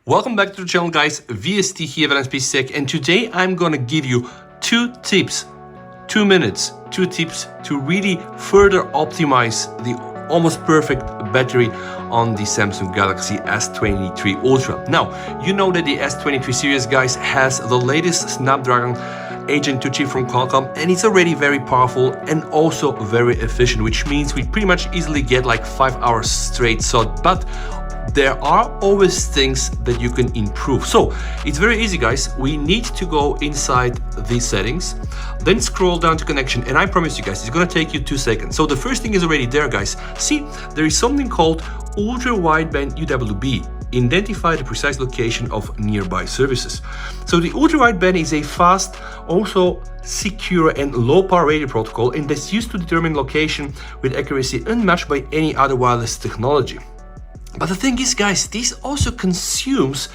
Welcome back to the channel, guys. VST here, Valence Tech, and today I'm gonna give you 2 tips, 2 minutes, 2 tips to really further optimize the almost perfect battery on the Samsung Galaxy S23 Ultra. Now, you know that the S23 series, guys, has the latest Snapdragon 8 Gen 2 chip from Qualcomm, and it's already very powerful and also very efficient, which means we pretty much easily get like 5 hours straight. But there are always things that you can improve. So it's very easy, guys. We need to go inside these settings, then scroll down to connection, and I promise you guys, it's gonna take you 2 seconds. So the first thing is already there, guys. See, there is something called ultra wideband UWB. Identify the precise location of nearby services. So the ultra wideband is a fast, also secure and low power radio protocol, and that's used to determine location with accuracy unmatched by any other wireless technology. But the thing is, guys, this also consumes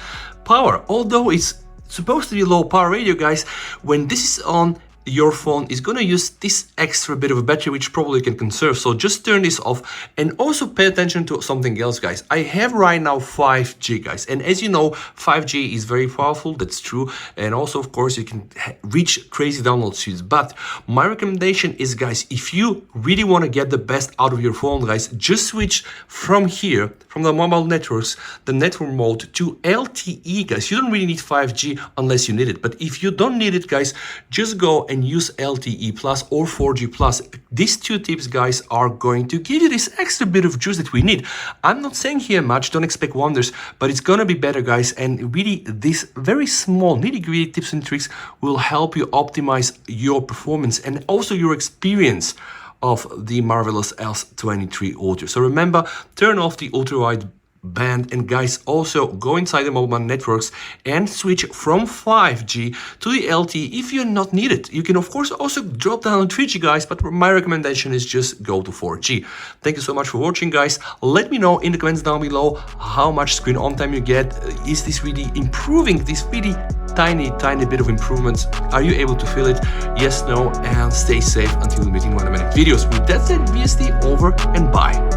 power. Although it's supposed to be low power radio, guys, when this is on, your phone is gonna use this extra bit of a battery, which probably can conserve. So just turn this off, and also pay attention to something else, guys. I have right now 5G, guys, and as you know, 5G is very powerful. That's true, and also, of course, you can reach crazy download speeds. But my recommendation is, guys, if you really want to get the best out of your phone, guys, just switch from here, from the mobile networks, the network mode, to LTE, guys. You don't really need 5G unless you need it, but if you don't need it, guys, just go and use LTE Plus or 4G Plus. These 2 tips, guys, are going to give you this extra bit of juice that we need. I'm not saying here much, don't expect wonders, but it's gonna be better, guys, and really these very small nitty-gritty tips and tricks will help you optimize your performance and also your experience of the marvelous S23 Ultra. So remember, turn off the ultra-wide band, and guys, also go inside the mobile networks and switch from 5G to the LTE if you're not needed. You can of course also drop down on 3G, guys, but my recommendation is just go to 4G. Thank you so much for watching, guys. Let me know in the comments down below how much screen on time you get. Is this really improving? This really tiny bit of improvements, are you able to feel it? Yes, no, and stay safe until meeting one of my next videos. With that said, VST over and bye.